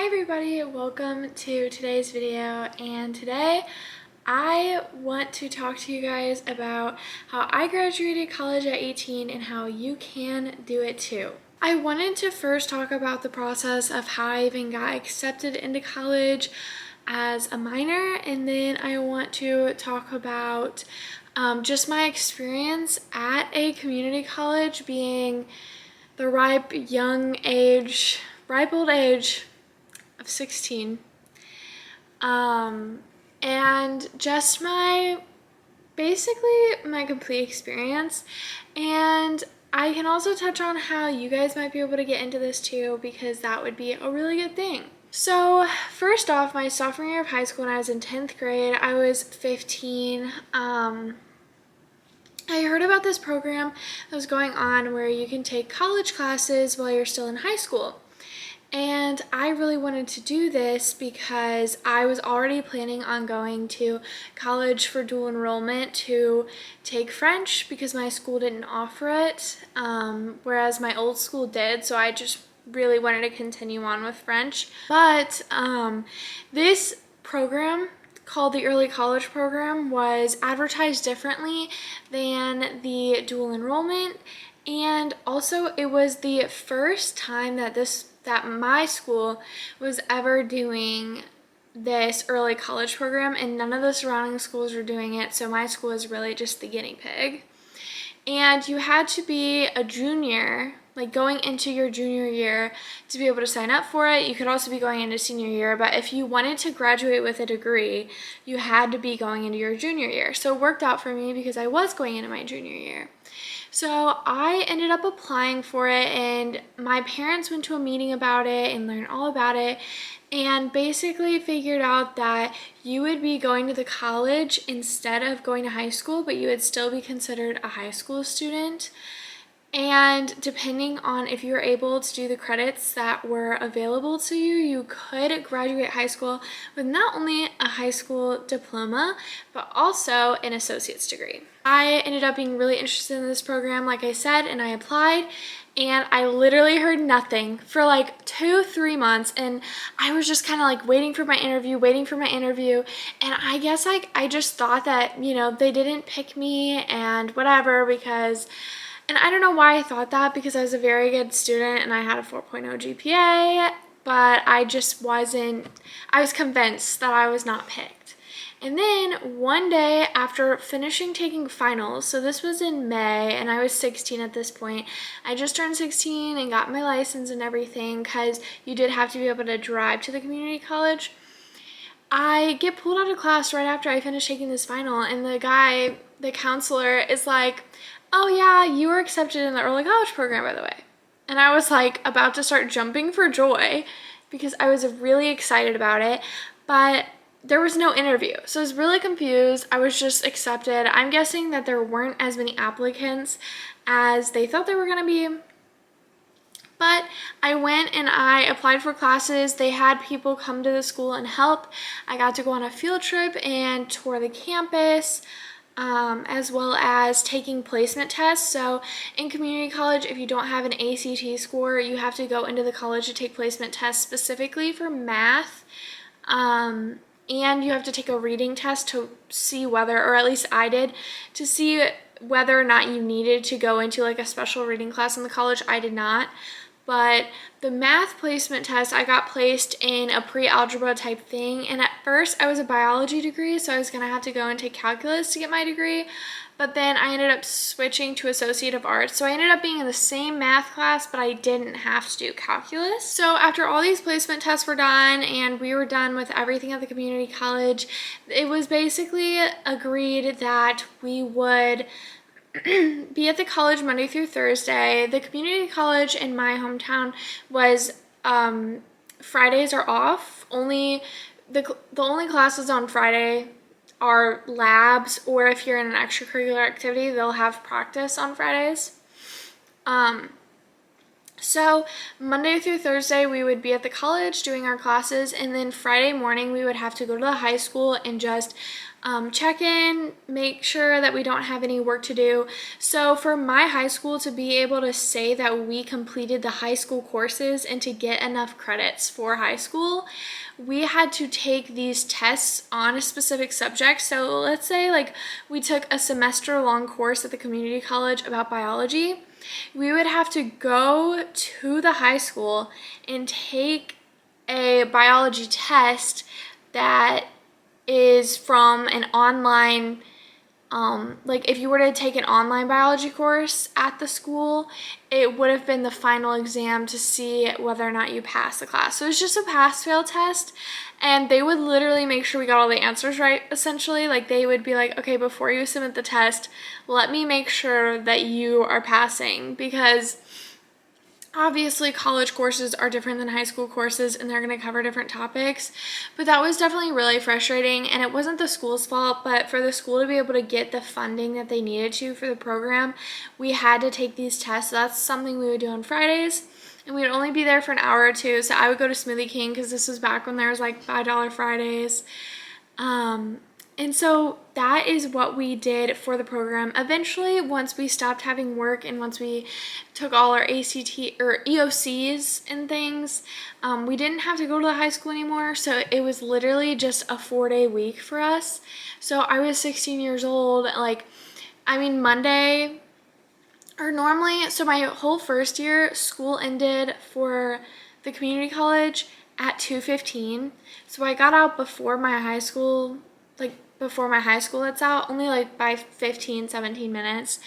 Hi everybody, welcome to today's video, and today I want to talk to you guys about how I graduated college at 18 and how you can do it too. I wanted to first talk about the process of how I even got accepted into college as a minor, and then I want to talk about just my experience at a community college, being the ripe old age of 16, and just basically my complete experience. And I can also touch on how you guys might be able to get into this too, because that would be a really good thing. So first off, my sophomore year of high school, when I was in 10th grade, I was 15. I heard about this program that was going on where you can take college classes while you're still in high school. And I really wanted to do this because I was already planning on going to college for dual enrollment to take French, because my school didn't offer it, whereas my old school did, so I just really wanted to continue on with French. But this program, called the early college program, was advertised differently than the dual enrollment, and also it was the first time that my school was ever doing this early college program, and none of the surrounding schools were doing it, so my school is really just the guinea pig. And you had to be a junior, like going into your junior year, to be able to sign up for it. You could also be going into senior year, but if you wanted to graduate with a degree, you had to be going into your junior year. So it worked out for me because I was going into my junior year. So I ended up applying for it, and my parents went to a meeting about it and learned all about it, and basically figured out that you would be going to the college instead of going to high school, but you would still be considered a high school student. And depending on if you were able to do the credits that were available to you, you could graduate high school with not only a high school diploma, but also an associate's degree. I ended up being really interested in this program, like I said, and I applied, and I literally heard nothing for like 2-3 months, and I was just kind of like waiting for my interview, and I guess like I just thought that, they didn't pick me and whatever, and I don't know why I thought that, because I was a very good student and I had a 4.0 GPA, but I was convinced that I was not picked. And then one day after finishing taking finals, so this was in May, and I was 16 at this point. I just turned 16 and got my license and everything, because you did have to be able to drive to the community college. I get pulled out of class right after I finished taking this final, and the counselor is like, "Oh yeah, you were accepted in the early college program, by the way." And I was like about to start jumping for joy because I was really excited about it, but there was no interview. So I was really confused. I was just accepted. I'm guessing that there weren't as many applicants as they thought there were going to be. But I went and I applied for classes. They had people come to the school and help. I got to go on a field trip and tour the campus, as well as taking placement tests. So in community college, if you don't have an ACT score, you have to go into the college to take placement tests specifically for math. And you have to take a reading test to see whether, or at least I did, to see whether or not you needed to go into like a special reading class in the college. I did not. But the math placement test, I got placed in a pre-algebra type thing, and at first I was a biology degree, so I was gonna have to go and take calculus to get my degree, but then I ended up switching to Associate of Arts, so I ended up being in the same math class, but I didn't have to do calculus. So after all these placement tests were done and we were done with everything at the community college, it was basically agreed that we would be at the college Monday through Thursday. The community college in my hometown was Fridays are off. The only classes on Friday are labs, or if you're in an extracurricular activity, they'll have practice on Fridays. So Monday through Thursday, we would be at the college doing our classes, and then Friday morning, we would have to go to the high school and just check in, make sure that we don't have any work to do. So for my high school to be able to say that we completed the high school courses and to get enough credits for high school, we had to take these tests on a specific subject. So let's say like we took a semester long course at the community college about biology. We would have to go to the high school and take a biology test that is from an online, like if you were to take an online biology course at the school, it would have been the final exam to see whether or not you passed the class. So it's just a pass-fail test, and they would literally make sure we got all the answers right, essentially. Like they would be like, okay, before you submit the test, let me make sure that you are passing, because obviously college courses are different than high school courses and they're going to cover different topics, but that was definitely really frustrating, and it wasn't the school's fault, but for the school to be able to get the funding that they needed to for the program, we had to take these tests. So that's something we would do on Fridays, and we would only be there for an hour or two. So I would go to Smoothie King because this was back when there was like $5 Fridays. And so that is what we did for the program. Eventually, once we stopped having work and once we took all our ACT or EOCs and things, we didn't have to go to the high school anymore. So it was literally just a 4-day week for us. So I was 16 years old. Monday, or normally, so my whole first year, school ended for the community college at 2:15. So I got out before my high school, before my high school lets out, only like by 15, 17 minutes.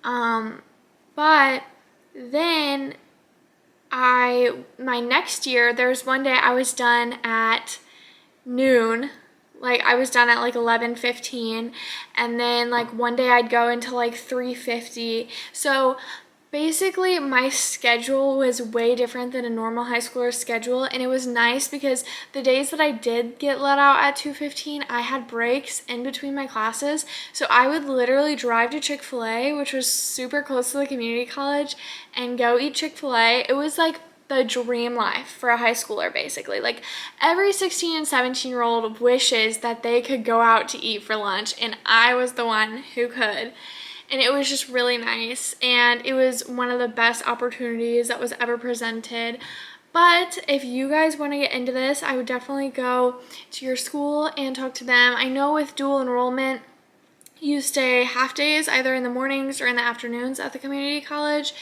But then my next year, there's one day I was done at noon. Like I was done at like 11:15, and then like one day I'd go until like 3:50. So basically, my schedule was way different than a normal high schooler's schedule, and it was nice because the days that I did get let out at 2:15, I had breaks in between my classes, so I would literally drive to Chick-fil-A, which was super close to the community college, and go eat Chick-fil-A. It was like the dream life for a high schooler, basically. Like every 16 and 17-year-old wishes that they could go out to eat for lunch, and I was the one who could. And it was just really nice, and it was one of the best opportunities that was ever presented. But if you guys want to get into this, I would definitely go to your school and talk to them. I know with dual enrollment, you stay half days either in the mornings or in the afternoons at the community college,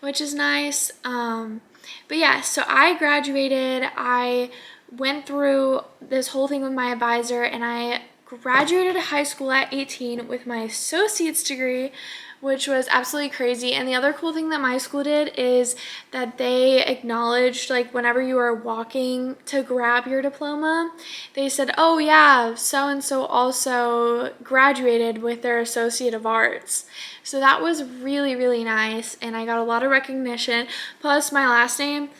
which is nice. But yeah, so I graduated. I went through this whole thing with my advisor, and I graduated high school at 18 with my associate's degree, which was absolutely crazy. And the other cool thing that my school did is that they acknowledged, like, whenever you were walking to grab your diploma, they said, oh yeah, so-and-so also graduated with their Associate of Arts. So that was really, really nice, and I got a lot of recognition. Plus, my last name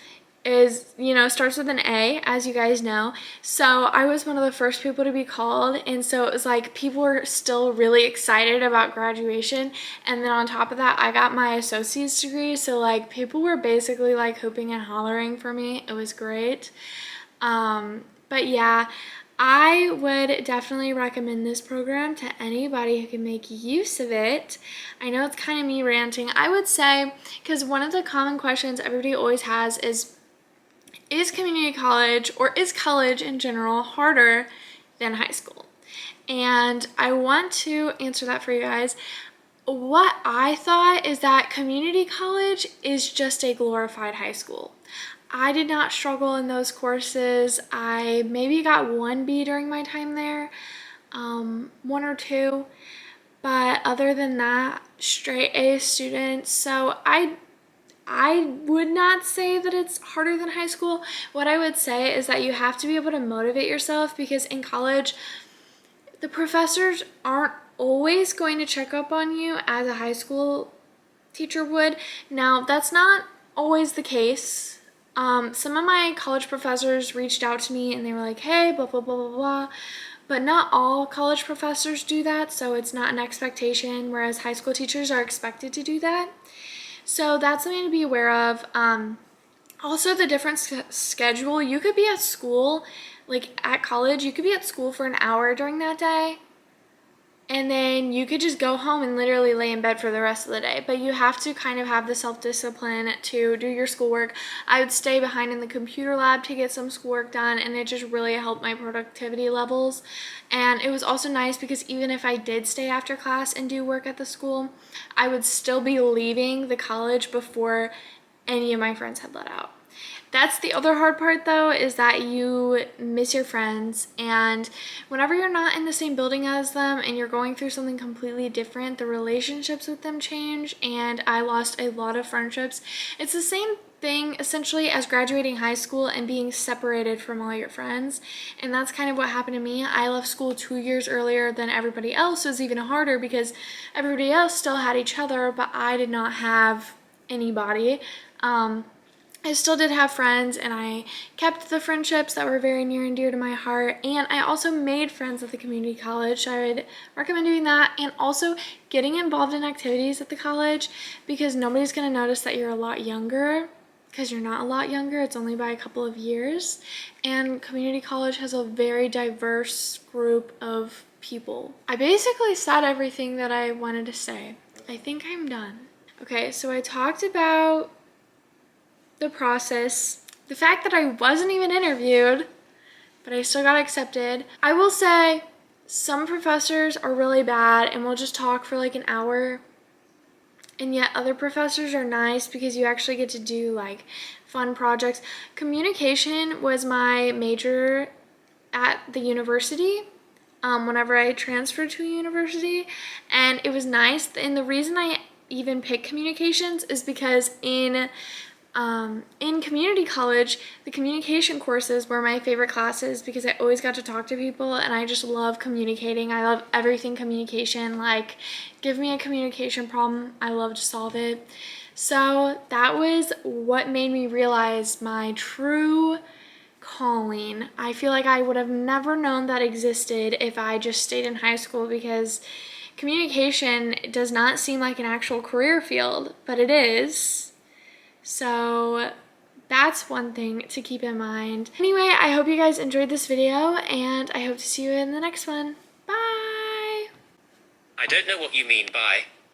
is, starts with an A, as you guys know. So I was one of the first people to be called, and so it was like people were still really excited about graduation. And then on top of that, I got my associate's degree, so like people were basically like hooping and hollering for me. It was great. But yeah, I would definitely recommend this program to anybody who can make use of it. I know it's kind of me ranting. I would say, because one of the common questions everybody always has is community college, or is college in general, harder than high school? And I want to answer that for you guys. What I thought is that community college is just a glorified high school. I did not struggle in those courses. I maybe got 1 B during my time there, 1 or 2, but other than that, straight A students. So I would not say that it's harder than high school. What I would say is that you have to be able to motivate yourself, because in college, the professors aren't always going to check up on you as a high school teacher would. Now, that's not always the case. Some of my college professors reached out to me and they were like, hey, blah, blah, blah, blah, blah. But not all college professors do that, so it's not an expectation, whereas high school teachers are expected to do that. So that's something to be aware of. Also, the different schedule. You could be at school, like at college, you could be at school for an hour during that day, and then you could just go home and literally lay in bed for the rest of the day. But you have to kind of have the self-discipline to do your schoolwork. I would stay behind in the computer lab to get some schoolwork done, and it just really helped my productivity levels. And it was also nice because even if I did stay after class and do work at the school, I would still be leaving the college before any of my friends had let out. That's the other hard part though, is that you miss your friends, and whenever you're not in the same building as them and you're going through something completely different, the relationships with them change, and I lost a lot of friendships. It's the same thing essentially as graduating high school and being separated from all your friends, and that's kind of what happened to me. I left school 2 years earlier than everybody else. It was even harder because everybody else still had each other, but I did not have anybody. I still did have friends, and I kept the friendships that were very near and dear to my heart, and I also made friends at the community college, so I would recommend doing that, and also getting involved in activities at the college, because nobody's going to notice that you're a lot younger, because you're not a lot younger, it's only by a couple of years, and community college has a very diverse group of people. I basically said everything that I wanted to say. I think I'm done. Okay, so I talked about the process, the fact that I wasn't even interviewed, but I still got accepted. I will say some professors are really bad and will just talk for like an hour, and yet other professors are nice because you actually get to do like fun projects. Communication was my major at the university whenever I transferred to a university, and it was nice. And the reason I even picked communications is because in community college, the communication courses were my favorite classes because I always got to talk to people, and I just love communicating. I love everything communication. Like, give me a communication problem, I love to solve it. So that was what made me realize my true calling. I feel like I would have never known that existed if I just stayed in high school, because communication does not seem like an actual career field, but it is. So that's one thing to keep in mind. Anyway, I hope you guys enjoyed this video, and I hope to see you in the next one. Bye! I don't know what you mean by